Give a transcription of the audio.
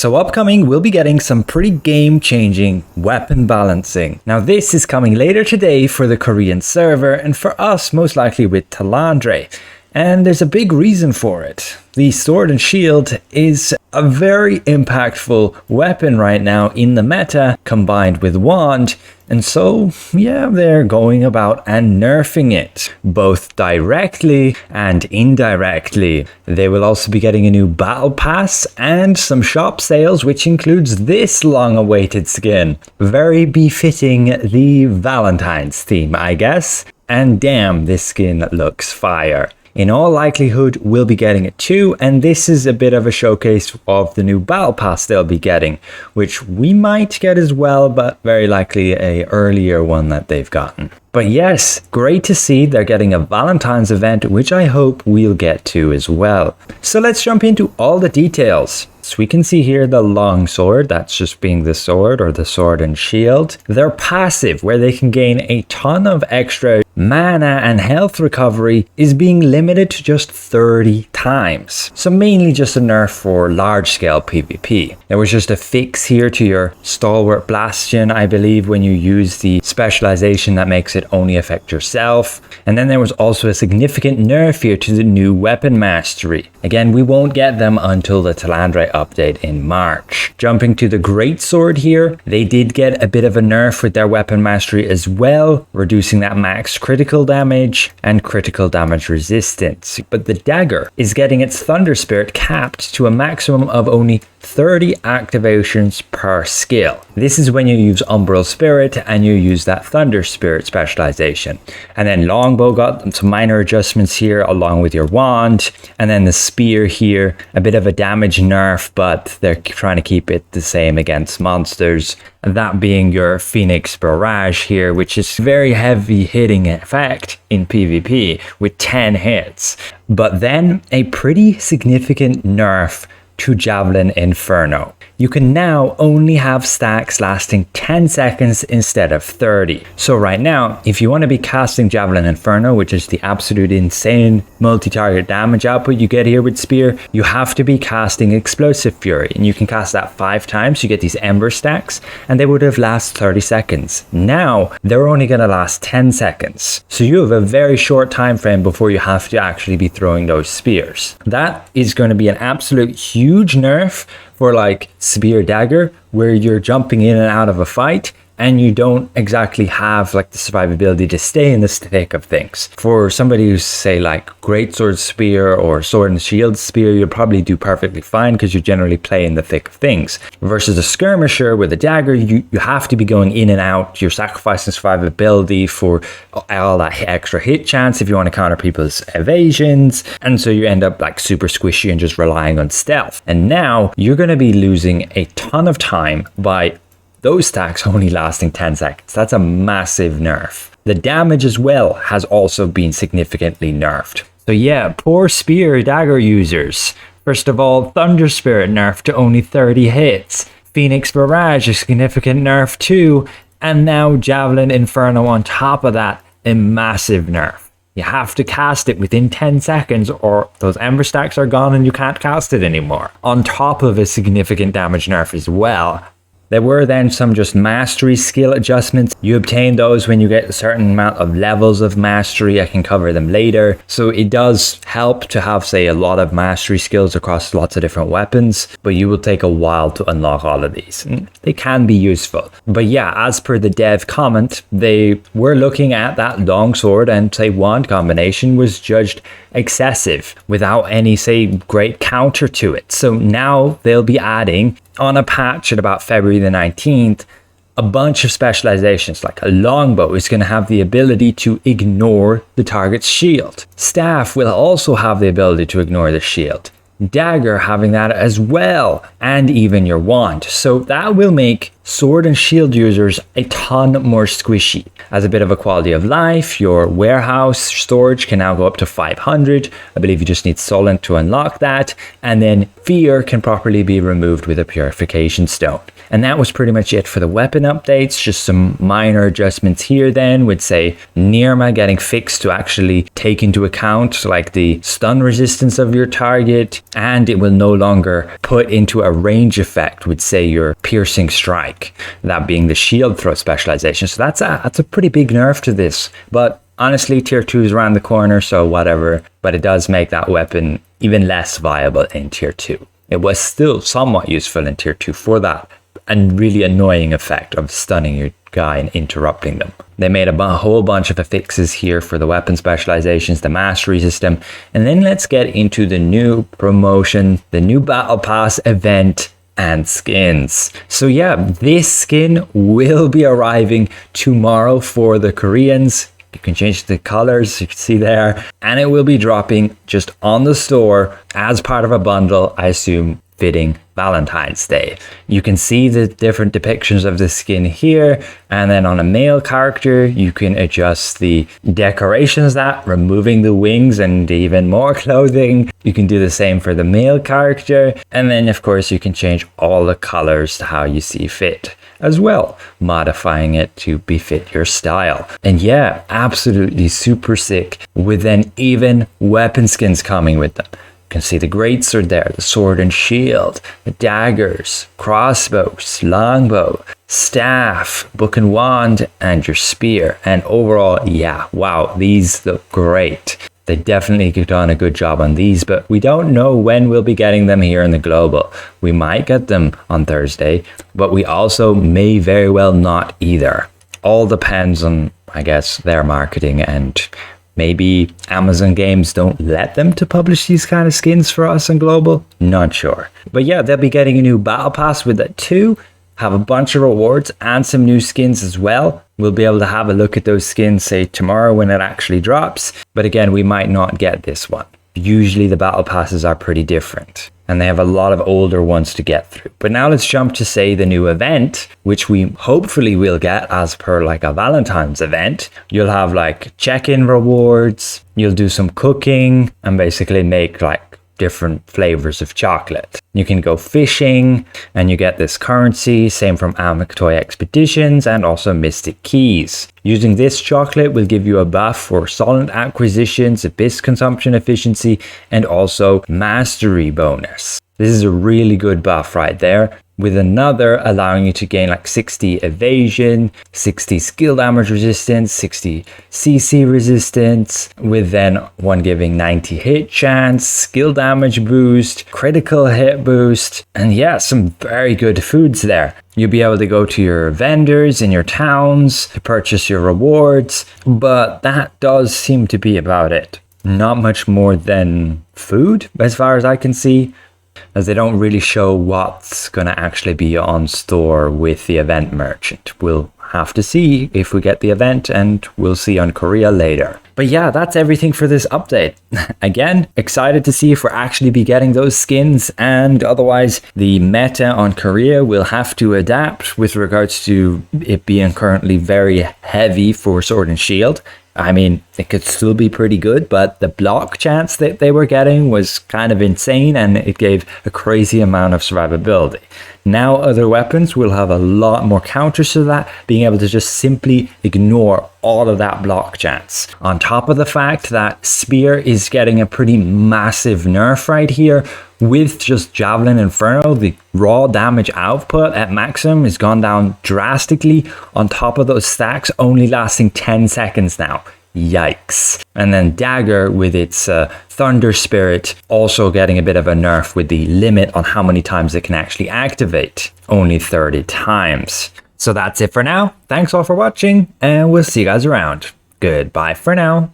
So upcoming, we'll be getting some pretty game-changing weapon balancing. Now this is coming later today for the Korean server, and for us most likely with Talandre. And there's a big reason for it. The sword and shield is a very impactful weapon right now in the meta, combined with wand. And so, yeah, they're going about and nerfing it, both directly and indirectly. They will also be getting a new battle pass and some shop sales, which includes this long-awaited skin. Very befitting the Valentines theme, I guess. And damn, this skin looks fire. In all likelihood, we'll be getting it too, and this is a bit of a showcase of the new battle pass they'll be getting, which we might get as well, but very likely a earlier one that they've gotten. But yes, great to see they're getting a Valentine's event, which I hope we'll get to as well. So let's jump into all the details. So we can see here the long sword, that's just being the sword or the sword and shield. Their passive, where they can gain a ton of extra mana and health recovery, is being limited to just 30 times. So mainly just a nerf for large scale PvP. There was just a fix here to your stalwart bastion, I believe, when you use the specialization that makes it only affect yourself. And then there was also a significant nerf here to the new weapon mastery. Again, we won't get them until the Talandre update in March. Jumping to the greatsword here, they did get a bit of a nerf with their weapon mastery as well, reducing that max critical damage and critical damage resistance. But the dagger is getting its thunder spirit capped to a maximum of only 30 activations per skill. This is when you use Umbral Spirit and you use that Thunder Spirit specialization. And then Longbow got some minor adjustments here along with your wand. And then the spear here, a bit of a damage nerf, but they're trying to keep it the same against monsters. That being your Phoenix Barrage here, which is very heavy hitting effect in PvP with 10 hits. But then a pretty significant nerf to Javelin Inferno. You can now only have stacks lasting 10 seconds instead of 30. So right now, if you want to be casting Javelin Inferno, which is the absolute insane multi-target damage output you get here with Spear, you have to be casting Explosive Fury, and you can cast that 5 times. You get these Ember stacks, and they would have lasted 30 seconds. Now, they're only going to last 10 seconds. So you have a very short time frame before you have to actually be throwing those spears. That is going to be an absolute huge nerf for like Spear Dagger, where you're jumping in and out of a fight and you don't exactly have like the survivability to stay in the thick of things. For somebody who's say like Greatsword Spear or Sword and Shield Spear, you'll probably do perfectly fine because you generally play in the thick of things. Versus a Skirmisher with a dagger, you have to be going in and out. You're sacrificing survivability for all that extra hit chance if you want to counter people's evasions. And so you end up like super squishy and just relying on stealth. And now you're going to be losing a ton of time by those stacks only lasting 10 seconds. That's a massive nerf. The damage as well has also been significantly nerfed. So yeah, poor Spear Dagger users. First of all, Thunder Spirit nerfed to only 30 hits. Phoenix Barrage, a significant nerf too. And now Javelin Inferno on top of that, a massive nerf. You have to cast it within 10 seconds or those Ember stacks are gone and you can't cast it anymore. On top of a significant damage nerf as well. There were then some just mastery skill adjustments. You obtain those when you get a certain amount of levels of mastery. I can cover them later. So it does help to have, say, a lot of mastery skills across lots of different weapons, but you will take a while to unlock all of these. They can be useful. But yeah, as per the dev comment, they were looking at that longsword and, say, wand combination was judged excessive without any, say, great counter to it. So now they'll be adding on a patch at about February the 19th, a bunch of specializations. Like a longbow is going to have the ability to ignore the target's shield. Staff will also have the ability to ignore the shield. Dagger having that as well, and even your wand. So that will make sword and shield users a ton more squishy. As a bit of a quality of life, your warehouse storage can now go up to 500. I believe you just need Solent to unlock that. And then fear can properly be removed with a purification stone. And that was pretty much it for the weapon updates. Just some minor adjustments here then with, say, Nirma getting fixed to actually take into account like the stun resistance of your target, and it will no longer put into a range effect with, say, your piercing strike, that being the shield throw specialization. So that's a pretty big nerf to this. But honestly, tier 2 is around the corner, so whatever. But it does make that weapon even less viable in tier 2. It was still somewhat useful in tier 2 for that and really annoying effect of stunning your guy and interrupting them. They made a whole bunch of fixes here for the weapon specializations, the mastery system, and then let's get into the new promotion, the new battle pass event and skins. So yeah, this skin will be arriving tomorrow for the Koreans. You can change the colors, you can see there, and it will be dropping just on the store as part of a bundle, I assume, fitting Valentine's Day. You can see the different depictions of the skin here, and then on a male character you can adjust the decorations, that removing the wings and even more clothing. You can do the same for the male character, and then of course you can change all the colors to how you see fit as well, modifying it to befit your style. And yeah, absolutely super sick, with then even weapon skins coming with them. You can see the greatsword there, the sword and shield, the daggers, crossbows, longbow, staff, book and wand, and your spear. And overall, yeah, wow, these look great. They definitely done a good job on these, but we don't know when we'll be getting them here in the global. We might get them on Thursday, but we also may very well not either. All depends on, I guess, their marketing, and maybe Amazon Games don't let them to publish these kind of skins for us in global. Not sure. But yeah, they'll be getting a new battle pass with it too. Have a bunch of rewards and some new skins as well. We'll be able to have a look at those skins, say, tomorrow when it actually drops. But again, we might not get this one. Usually the battle passes are pretty different, and they have a lot of older ones to get through. But now let's jump to, say, the new event, which we hopefully will get as per like a Valentine's event. You'll have like check-in rewards, you'll do some cooking and basically make like different flavors of chocolate. You can go fishing and you get this currency, same from Amictoy Expeditions and also Mystic Keys. Using this chocolate will give you a buff for solid acquisitions, abyss consumption efficiency, and also mastery bonus. This is a really good buff right there, with another allowing you to gain like 60 evasion, 60 skill damage resistance, 60 CC resistance, with then one giving 90 hit chance, skill damage boost, critical hit boost, and yeah, some very good foods there. You'll be able to go to your vendors in your towns to purchase your rewards, but that does seem to be about it. Not much more than food as far as I can see, as they don't really show what's going to actually be on store with the event merchant. We'll have to see if we get the event, and we'll see on Korea later. But yeah, that's everything for this update. Again, excited to see if we're actually be getting those skins, and otherwise the meta on Korea will have to adapt with regards to it being currently very heavy for Sword and Shield. I mean, it could still be pretty good, but the block chance that they were getting was kind of insane, and it gave a crazy amount of survivability. Now other weapons will have a lot more counters to that, being able to just simply ignore all of that block chance. On top of the fact that Spear is getting a pretty massive nerf right here, with just Javelin Inferno, the raw damage output at maximum has gone down drastically, on top of those stacks only lasting 10 seconds now. Yikes. And then Dagger with its Thunder Spirit also getting a bit of a nerf with the limit on how many times it can actually activate. Only 30 times. So that's it for now. Thanks all for watching, and we'll see you guys around. Goodbye for now.